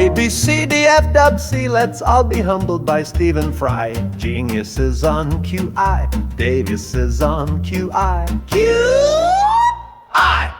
A, B, C, D, F, W, C, let's all be humbled by Stephen Fry. Genius is on QI, Davis is on QI. QI!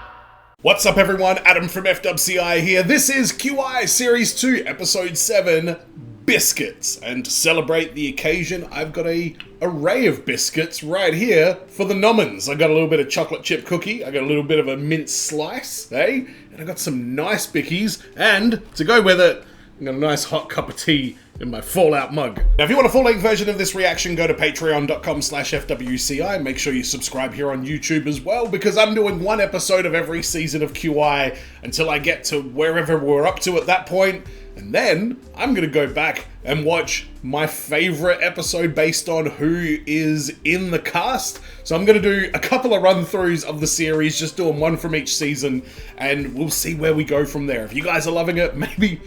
What's up everyone, Adam from FWCI here. This is QI Series 2, Episode 7, Biscuits. And to celebrate the occasion, I've got an array of biscuits right here for the nommins. I got a little bit of chocolate chip cookie, I got a little bit of a mint slice, and I got some nice bickies, and to go with it, I got a nice hot cup of tea in my Fallout mug. Now, if you want a full-length version of this reaction, go to patreon.com/FWCI. Make sure you subscribe here on YouTube as well, because I'm doing one episode of every season of QI until I get to wherever we're up to at that point. And then I'm going to go back and watch my favorite episode based on who is in the cast. So I'm going to do a couple of run-throughs of the series, just doing one from each season, and we'll see where we go from there. If you guys are loving it, maybe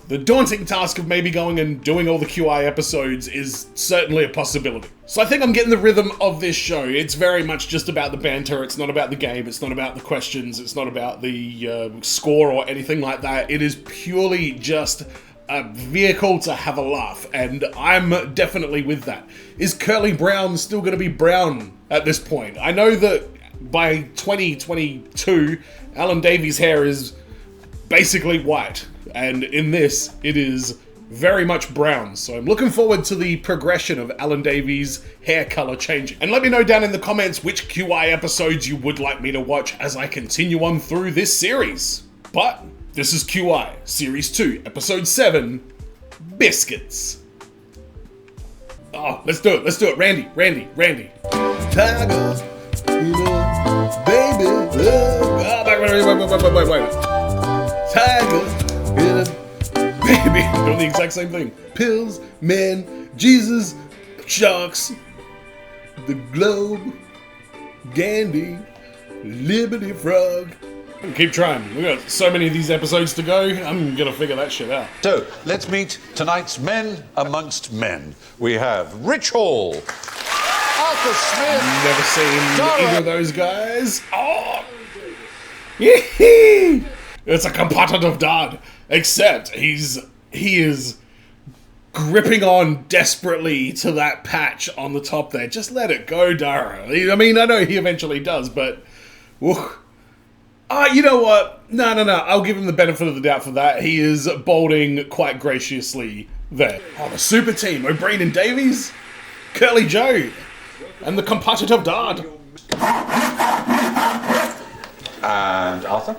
the daunting task of maybe going and doing all the QI episodes is certainly a possibility. So I think I'm getting the rhythm of this show. It's very much just about the banter. It's not about the game. It's not about the questions. It's not about the score or anything like that. It is purely just a vehicle to have a laugh, and I'm definitely with that. Is Curly Brown still going to be brown at this point? I know that by 2022, Alan Davies' hair is basically white. And in this, it is very much brown. So I'm looking forward to the progression of Alan Davies' hair color changing. And let me know down in the comments which QI episodes you would like me to watch as I continue on through this series. But this is QI, Series 2, Episode 7, Biscuits. Oh, let's do it. Randy. Tiger, baby, wait. Tiger. Baby, doing the exact same thing. Pills, men, Jesus, sharks, the globe, Gandhi, Liberty Frog. Keep trying. We've got so many of these episodes to go. I'm gonna figure that shit out. So, let's meet tonight's men amongst men. We have Rich Hall, Arthur Smith. Never seen Dara. either of those guys. Oh! Yee-hee! It's a competitive dad. Except he is gripping on desperately to that patch on the top there. Just let it go, Dara. I mean, I know he eventually does, but you know what? No. I'll give him the benefit of the doubt for that. He is balding quite graciously there. Oh, the super team. O'Brien and Davies, Curly Joe, and the competitive dad. And Arthur.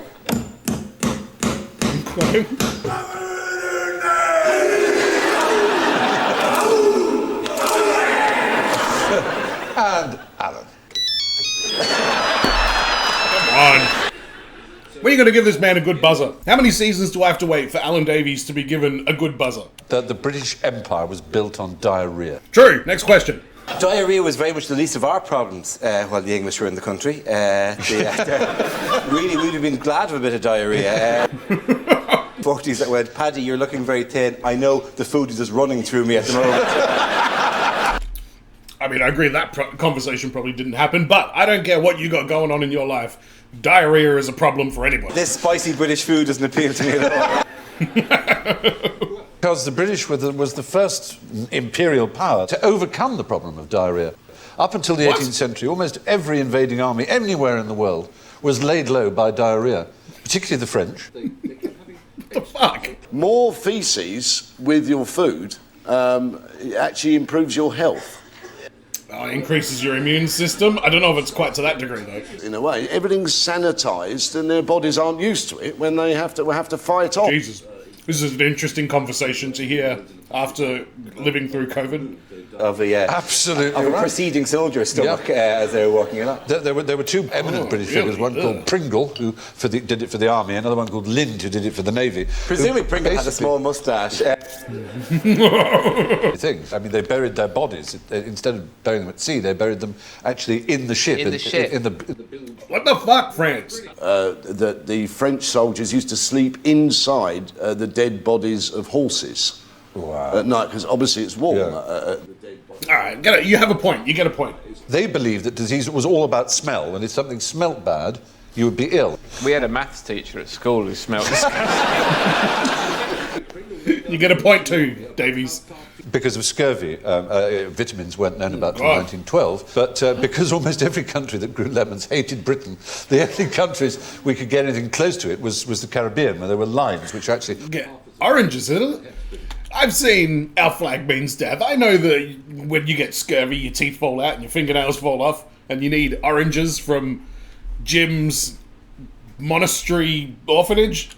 And Alan. Come on. When are you going to give this man a good buzzer? How many seasons do I have to wait for Alan Davies to be given a good buzzer? The British Empire was built on diarrhea. True. Next question. Diarrhea was very much the least of our problems while the English were in the country. Really, we'd have been glad of a bit of diarrhea. 40s that went, Paddy, you're looking very thin. I know the food is just running through me at the moment. I mean, I agree that conversation probably didn't happen, but I don't care what you got going on in your life. Diarrhea is a problem for anybody. This spicy British food doesn't appeal to me at all. Because the British was the first imperial power to overcome the problem of diarrhea. Up until the 18th century, almost every invading army anywhere in the world was laid low by diarrhea, particularly the French. What the fuck? More faeces with your food actually improves your health. Increases your immune system. I don't know if it's quite to that degree, though. In a way, everything's sanitised, and their bodies aren't used to it when they have to fight off. Jesus. This is an interesting conversation to hear after living through COVID. Absolutely Of a right. preceding soldier's stomach as they were walking along. There were two eminent British figures, one called Pringle, who did it for the army, another one called Lind, who did it for the navy. Presumably Pringle had a small moustache. Things. I mean, they buried their bodies. Instead of burying them at sea, they buried them actually in the ship. What the fuck, France? The French soldiers used to sleep inside the dead bodies of horses at night, because obviously it's warm. Yeah. All right, you have a point. You get a point. They believed that disease was all about smell, and if something smelt bad, you would be ill. We had a maths teacher at school who smelled disgusting. You get a point too, Davies. Because of scurvy, vitamins weren't known about until 1912, but because almost every country that grew lemons hated Britain, the only countries we could get anything close to it was the Caribbean, where there were limes, which actually... Get oranges, isn't it? I've seen our flag means death. I know that when you get scurvy, your teeth fall out and your fingernails fall off, and you need oranges from Jim's monastery orphanage.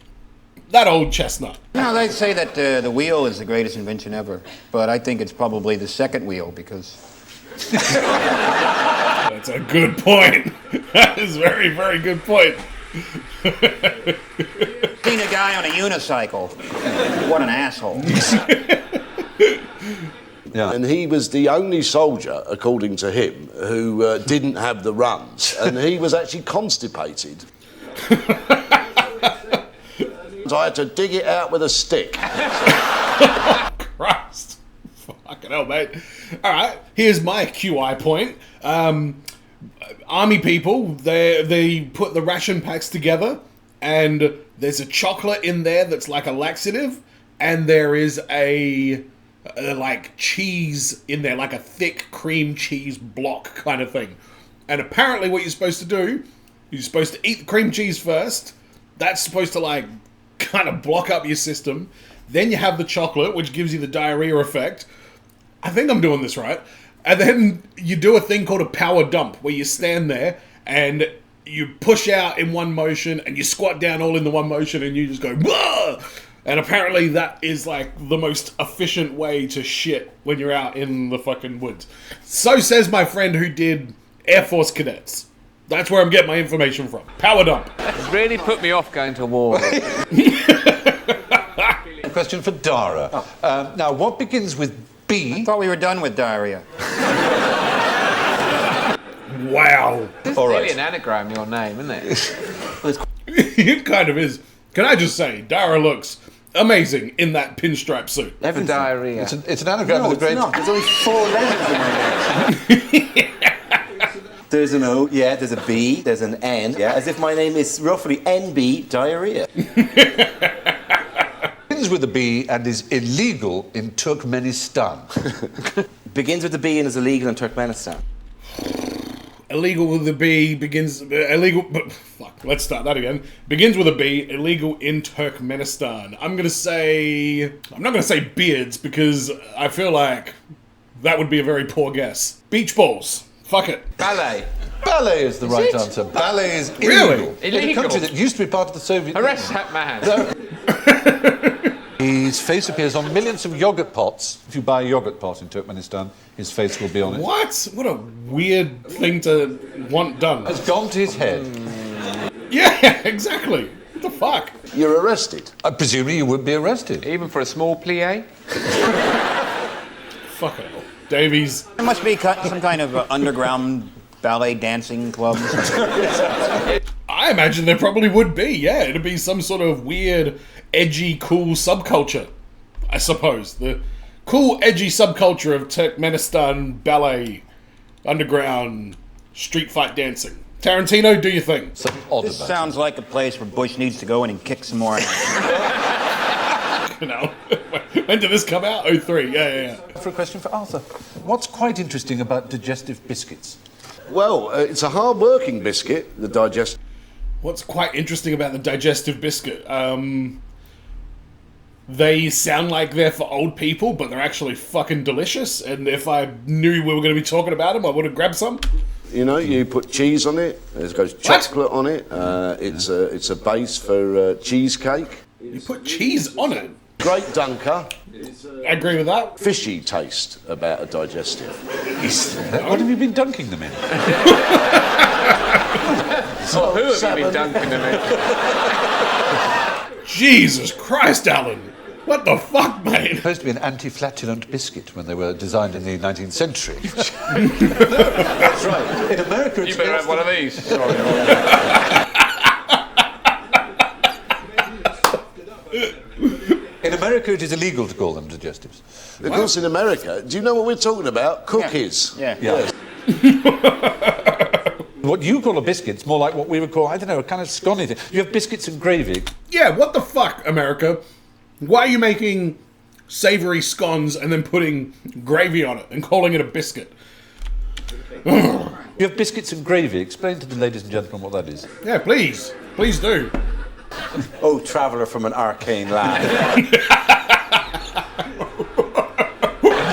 That old chestnut. You know, they say that the wheel is the greatest invention ever, but I think it's probably the second wheel because... That's a good point. That is a very, very good point. Seen a guy on a unicycle. What an asshole. Yeah. And he was the only soldier, according to him, who didn't have the runs, and he was actually constipated. So I had to dig it out with a stick. Christ. Fucking hell, mate. Alright, here's my QI point. Army people, they put the ration packs together, and there's a chocolate in there that's like a laxative, and there is a like cheese in there, like a thick cream cheese block kind of thing. And apparently what you're supposed to do, you're supposed to eat the cream cheese first. That's supposed to like kind of block up your system. Then you have the chocolate, which gives you the diarrhea effect. I think I'm doing this right. And then you do a thing called a power dump, where you stand there and you push out in one motion and you squat down all in the one motion and you just go, whoa! And apparently that is like the most efficient way to shit when you're out in the fucking woods. So says my friend who did Air Force cadets. That's where I'm getting my information from. Power dump. It's really put me off going to war. A question for Dara. Now, what begins with B? I thought we were done with diarrhea. Wow. It's All nearly right. an anagram, your name, isn't it? It kind of is. Can I just say, Dara looks amazing in that pinstripe suit. For diarrhea. It's an anagram No, with a it's great... not. There's only 4 letters in my name. There's an O, yeah, there's a B, there's an N, yeah, as if my name is roughly NB diarrhea. Begins with a B and is illegal in Turkmenistan. Begins with a B and is illegal in Turkmenistan. Illegal with a B begins illegal. Fuck. Let's start that again. Begins with a B. Illegal in Turkmenistan. I'm not gonna say beards because I feel like that would be a very poor guess. Beach balls. Fuck it. Ballet. Ballet is the right answer. Ballet is illegal. Really? In a Illegal? country that used to be part of the Soviet Arrest Union. that man. His face appears on millions of yogurt pots. If you buy a yogurt pot in Turkmenistan, his face will be on it. What? What a weird thing to want done. It's gone to his head. Yeah, exactly. What the fuck? You're arrested. Presumably you would be arrested. Even for a small plie? Fuck it. Davies. There must be some kind of underground ballet dancing club. I imagine there probably would be, yeah. It'd be some sort of weird, edgy, cool subculture, I suppose. The cool, edgy subculture of Turkmenistan ballet, underground, street fight dancing. Tarantino, do your thing. Something odd This about sounds like a place where Bush needs to go in and kick some more ass. You know, when did this come out? 03, yeah. it. For a question for Arthur. What's quite interesting about digestive biscuits? Well, it's a hard-working biscuit, the digest. What's quite interesting about the digestive biscuit? They sound like they're for old people, but they're actually fucking delicious. And if I knew we were going to be talking about them, I would have grabbed some. You know, you put cheese on it. There's goes chocolate on it. It's a base for cheesecake. You put cheese on it. Great dunker. I agree with that. Fishy taste about a digestive. What have you been dunking them in? Who have you been dunking them in? Jesus Christ, Alan. What the fuck, mate? Supposed to be an anti-flatulent biscuit when they were designed in the 19th century. That's right. In America, it's You better have one of these. In America, it is illegal to call them digestives. Of course, in America, do you know what we're talking about? Cookies. Yeah. Yeah. What you call a biscuit's more like what we would call, I don't know, a kind of scone thing. You have biscuits and gravy. Yeah, what the fuck, America? Why are you making savoury scones and then putting gravy on it and calling it a biscuit. You have biscuits and gravy. Explain to the ladies and gentlemen what that is. Yeah, please. Please do. Oh, traveller from an arcane land.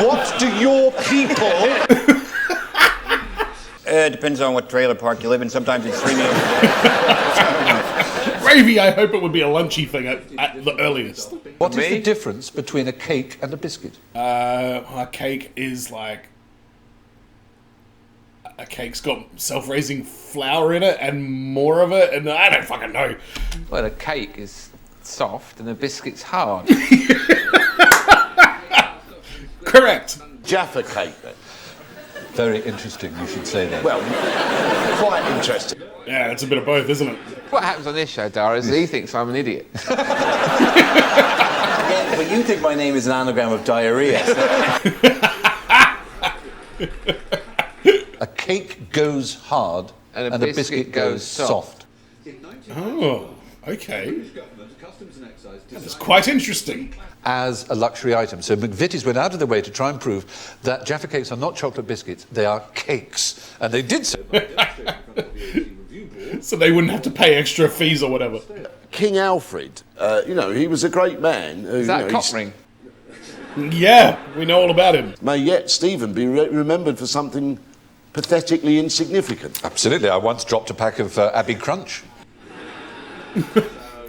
What do your people... It depends on what trailer park you live in. Sometimes it's 3 meals a day. Gravy, I hope it would be a lunchy thing at the earliest. What is the difference between a cake and a biscuit? A cake is like... A cake's got self-raising flour in it and more of it, and I don't fucking know. Well, a cake is soft and a biscuit's hard. Correct. Jaffa cake, then. Very interesting, you should say that. Well, quite interesting. Yeah, it's a bit of both, isn't it? What happens on this show, Dara, is he thinks I'm an idiot. Yeah, but you think my name is an anagram of diarrhea. A cake goes hard And a biscuit goes soft. Oh, okay. That's quite interesting. as a luxury item. So McVitie's went out of their way to try and prove that Jaffa cakes are not chocolate biscuits, they are cakes. And they did so. So they wouldn't have to pay extra fees or whatever. King Alfred, he was a great man. Is that a cock ring? Yeah, we know all about him. May yet Stephen be remembered for something pathetically insignificant. Absolutely. I once dropped a pack of Abbey Crunch.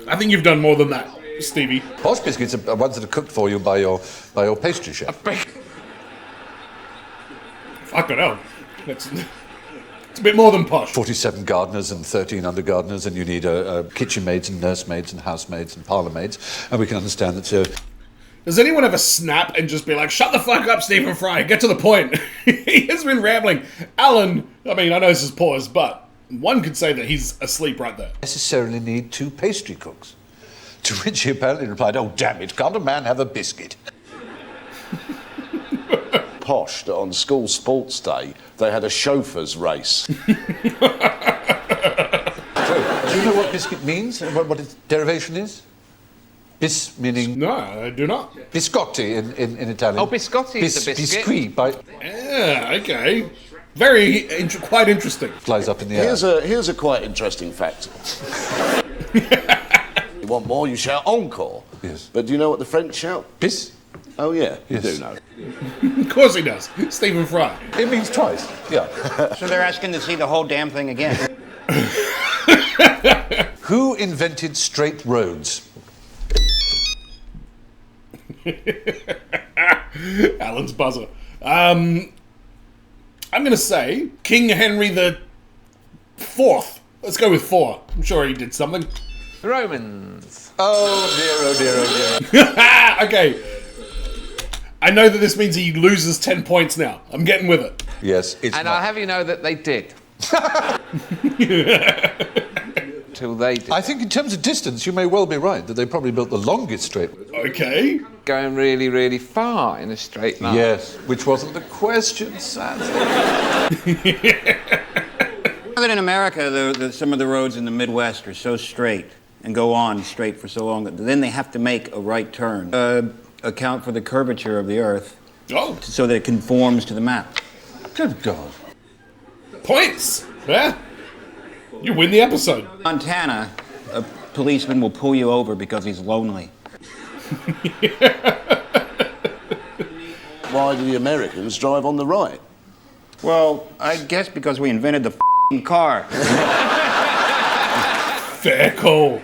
I think you've done more than that, Stevie. Posh biscuits are ones that are cooked for you by your pastry chef. Fucking hell. It's a bit more than posh. 47 gardeners and 13 undergardeners, and you need kitchen maids and nursemaids and housemaids and parlour maids, and we can understand that. Does anyone ever snap and just be like, shut the fuck up, Stephen Fry, get to the point? He has been rambling. Alan, I mean, I know this is pause, but one could say that he's asleep right there. Necessarily need 2 pastry cooks. To which he apparently replied, "Oh, damn it, can't a man have a biscuit?" Posh that on school sports day they had a chauffeur's race. So, do you know what biscuit means and what its derivation is? Bis meaning No, I do not. biscotti in Italian. Oh, biscotti is a biscuit. Biscuit by Yeah, okay. Quite interesting. flies up in the air. Here's a quite interesting fact. You want more, you shout encore. Yes. But do you know what the French shout? Bis. Oh yeah, Yes. you do know. Of course he does. Stephen Fry. It means twice. Yeah. So they're asking to see the whole damn thing again. Who invented straight roads? Alan's buzzer. I'm going to say King Henry the Fourth. Let's go with 4. I'm sure he did something. The Romans. Oh dear, oh dear, oh dear. Okay. I know that this means he loses 10 points now. I'm getting with it. Yes, it's And not. I'll have you know that they did. Till they did. I think in terms of distance, you may well be right, that they probably built the longest straight road. Okay. Going really, really far in a straight line. Yes, which wasn't the question, sadly. That in America, some of the roads in the Midwest are so straight and go on straight for so long that then they have to make a right turn, account for the curvature of the Earth, Oh, so that it conforms to the map. Good God. points. Yeah. You win the episode. Montana, a policeman will pull you over because he's lonely. Why do the Americans drive on the right? Well, I guess because we invented the f***ing car. Fair call.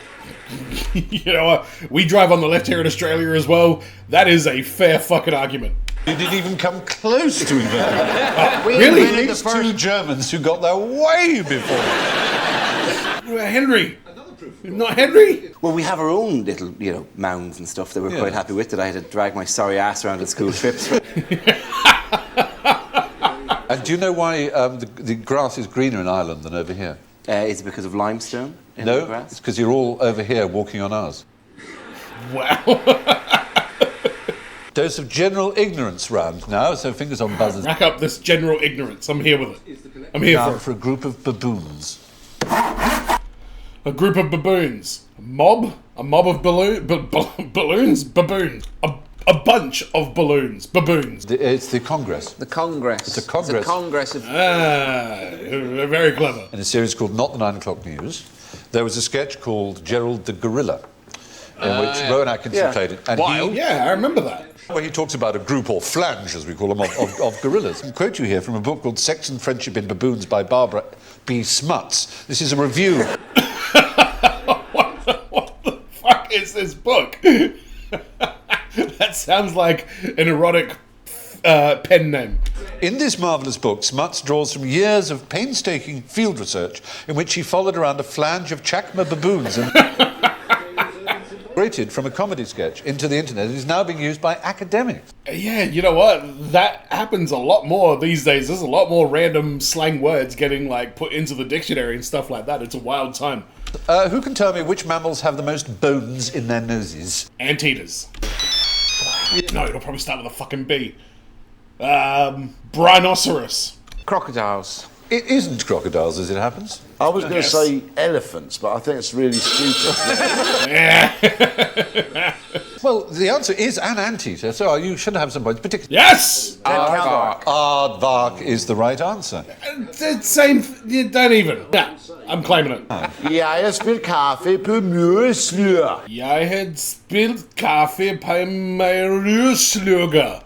You know what? We drive on the left here in Australia as well. That is a fair fucking argument. You didn't even come close to inventing it. We Really? invented the These first 2 Germans who got there way before. Henry. Not Henry? Well, we have our own little, mounds and stuff that we're quite happy with that I had to drag my sorry ass around at school trips. And do you know why the grass is greener in Ireland than over here? Is it because of limestone in the No, grass? it's because you're all over here walking on ours. Wow. Dose of general ignorance round now, so fingers on buzzers. Rack up this general ignorance. I'm here with it. I'm here Now for it. for a group of baboons. A group of baboons. A mob of balloons? Baboons? A a bunch of baboons. It's the Congress. The Congress. It's a Congress. It's a Congress of... Very clever. In a series called Not the 9 O'Clock News, there was a sketch called Gerald the Gorilla, in which Rowan Atkinson played it. And Wild. Yeah, I remember that. Well, he talks about a group, or flange, as we call them, of gorillas. I'll quote you here from a book called Sex and Friendship in Baboons by Barbara B. Smuts. This is a review. What the fuck is this book? That sounds like an erotic pen name. In this marvellous book, Smuts draws from years of painstaking field research in which he followed around a flange of Chacma baboons and created from a comedy sketch into the internet and is now being used by academics. Yeah, you know what? That happens a lot more these days. There's a lot more random slang words getting like put into the dictionary and stuff like that. It's a wild time. Who can tell me which mammals have the most bones in their noses? Anteaters. No, it'll probably start with a fucking B. Rhinoceros. Crocodiles. It isn't crocodiles, as it happens. I was going to say elephants, but I think it's really stupid. Well, the answer is an anteater, so you should have some points. Particularly, Yes! aardvark is the right answer. Same. You don't even. Yeah, I'm claiming it. Jeg spiller kaffe på møreslør. Jeg had spildt kaffe på mejerislugger.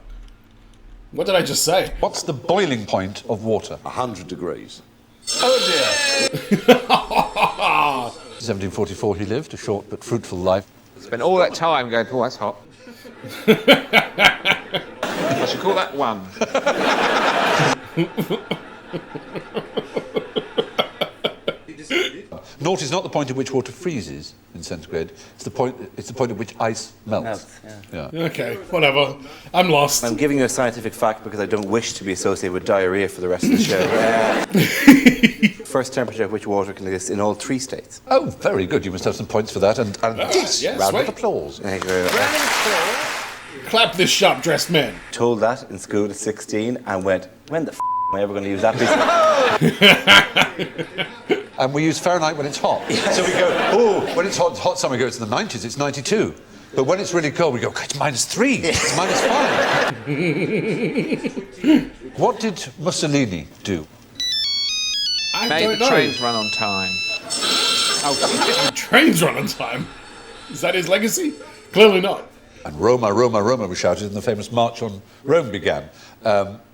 What did I just say? What's the boiling point of water? 100 degrees. Oh dear. 1744 he lived, a short but fruitful life. Spent all that time going, oh, that's hot. I should call that one. Naught is not the point at which water freezes in centigrade. It's the point at which ice melts. Yeah. Okay, whatever. I'm lost. I'm giving you a scientific fact because I don't wish to be associated with diarrhea for the rest of the show. First temperature at which water can exist in all 3 states. Oh, very good. You must have some points for that. And this yeah, round sweet. of applause. Thank you very much. Clap this sharp-dressed man. Told that in school at 16 and went, when the f*** am I ever going to use that piece? And we use Fahrenheit when it's hot. So we go, oh, when it's hot summer, we go, it's in the 90s, it's 92. But when it's really cold, we go, okay, it's -3, it's -5. What did Mussolini do? I Made don't the know. trains run on time. Trains run on time. Is that his legacy? Clearly not. And Roma, Roma, Roma was shouted, and the famous March on Rome began.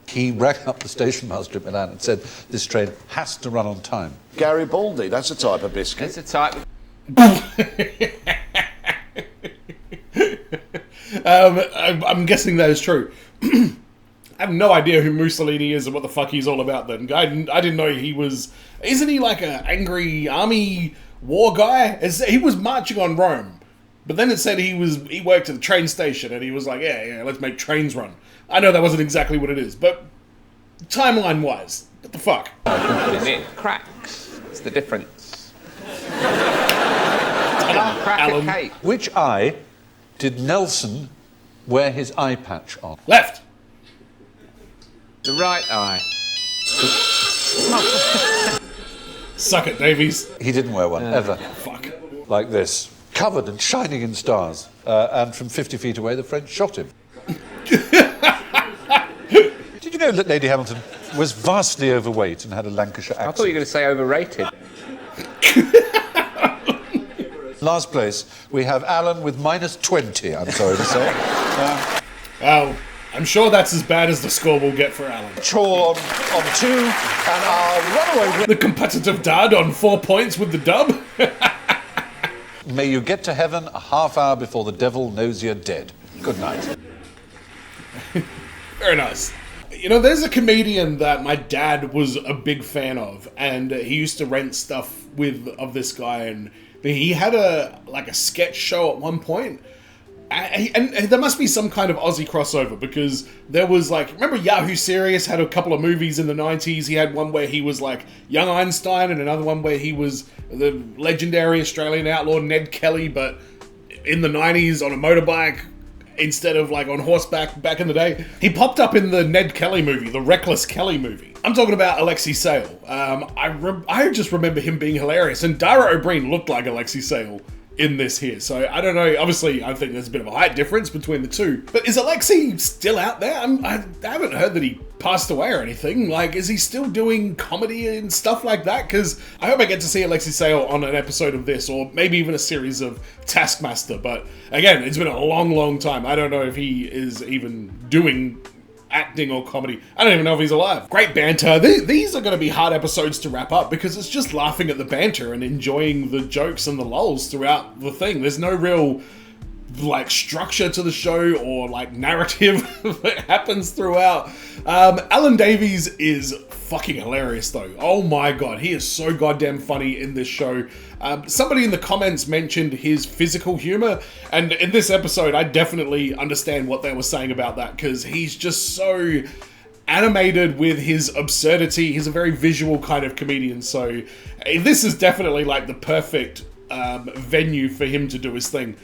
He rang up the station master at Milan and said, this train has to run on time. Garibaldi, that's a type of biscuit. It's a type of... I'm guessing that is true. I have no idea who Mussolini is and what the fuck he's all about then. I didn't know he was... Isn't he like an angry army war guy? He was marching on Rome. But then it said he worked at the train station and he was like, yeah, let's make trains run. I know that wasn't exactly what it is, but timeline-wise, what the fuck? It cracks. It's the difference. Crack Alan. a cake. Which eye did Nelson wear his eye patch on? Left. The right eye. Suck it, Davies. He didn't wear one, ever. Fuck. Like this. Covered and shining in stars. And from 50 feet away, the French shot him. Did you know that Lady Hamilton was vastly overweight and had a Lancashire accent? I thought you were going to say overrated. Last place, we have Alan with -20, I'm sorry to say. Well, I'm sure that's as bad as the score will get for Alan. Chaw on 2, and our runaway winner. The competitive dad on 4 points with the dub. May you get to heaven a half hour before the devil knows you're dead. Good night. Very nice. You know, there's a comedian that my dad was a big fan of, and he used to rent stuff of this guy, and he had a sketch show at one point. And there must be some kind of Aussie crossover, because there was remember Yahoo Serious had a couple of movies in the 90s? He had one where he was like young Einstein, and another one where he was the legendary Australian outlaw Ned Kelly, but in the 90s on a motorbike instead of on horseback back in the day. He popped up in the Ned Kelly movie, the Reckless Kelly movie. I'm talking about Alexi Sale. I just remember him being hilarious, and Dara O'Brien looked like Alexi Sale in this here. So I don't know. Obviously, I think there's a bit of a height difference between the two. But is Alexei still out there? I haven't heard that he passed away or anything. Like, is he still doing comedy and stuff like that? Because I hope I get to see Alexei Sale on an episode of this, or maybe even a series of Taskmaster. But again, it's been a long, long time. I don't know if he is even doing acting or comedy. I don't even know if he's alive. Great banter. These are going to be hard episodes to wrap up because it's just laughing at the banter and enjoying the jokes and the lulls throughout the thing. There's no real like structure to the show or like narrative that happens throughout. Alan Davies is fucking hilarious though. Oh my god, he is so goddamn funny in this show. Somebody in the comments mentioned his physical humor, and in this episode I definitely understand what they were saying about that, because he's just so animated with his absurdity. He's a very visual kind of comedian, so this is definitely like the perfect venue for him to do his thing.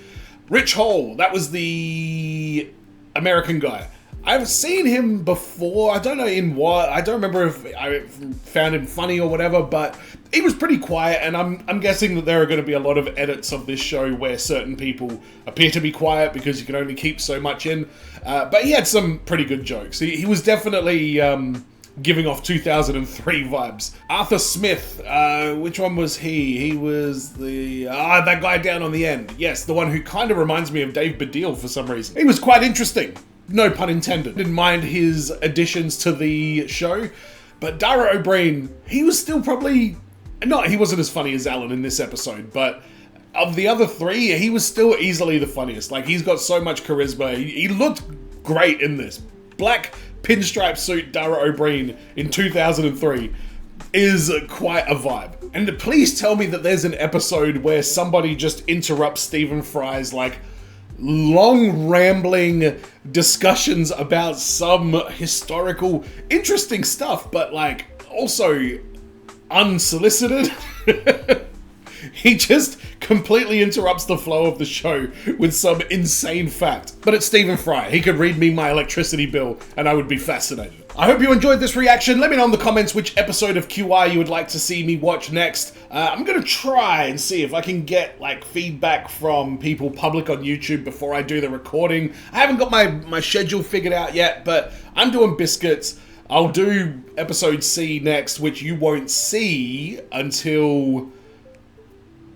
Rich Hall, that was the American guy. I've seen him before. I don't know in what. I don't remember if I found him funny or whatever, but he was pretty quiet, and I'm guessing that there are going to be a lot of edits of this show where certain people appear to be quiet because you can only keep so much in. But he had some pretty good jokes. He was definitely giving off 2003 vibes. Arthur Smith, which one was he? He was the... that guy down on the end. Yes, the one who kind of reminds me of Dave Baddiel for some reason. He was quite interesting. No pun intended. Didn't mind his additions to the show. But Dara O'Brien, he was still probably... he wasn't as funny as Alan in this episode, but of the other three, he was still easily the funniest. Like, he's got so much charisma. He looked great in this. Black pinstripe suit Dara O'Brien in 2003 is quite a vibe. And please tell me that there's an episode where somebody just interrupts Stephen Fry's like long rambling discussions about some historical interesting stuff, but like also unsolicited. He just completely interrupts the flow of the show with some insane fact. But it's Stephen Fry. He could read me my electricity bill and I would be fascinated. I hope you enjoyed this reaction. Let me know in the comments which episode of QI you would like to see me watch next. I'm going to try and see if I can get like feedback from people public on YouTube before I do the recording. I haven't got my schedule figured out yet, but I'm doing Biscuits. I'll do episode C next, which you won't see until...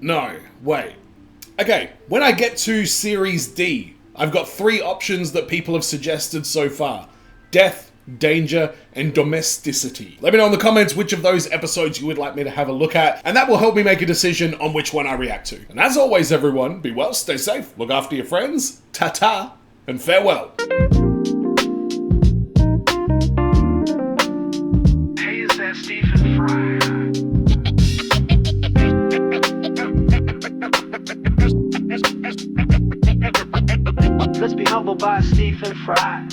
No, wait. Okay, when I get to Series D, I've got 3 options that people have suggested so far. Death, danger, and domesticity. Let me know in the comments which of those episodes you would like me to have a look at, and that will help me make a decision on which one I react to. And as always, everyone, be well, stay safe, look after your friends, ta-ta, and farewell. Hey, is that Stephen Fry? Let's be humbled by Stephen Fry.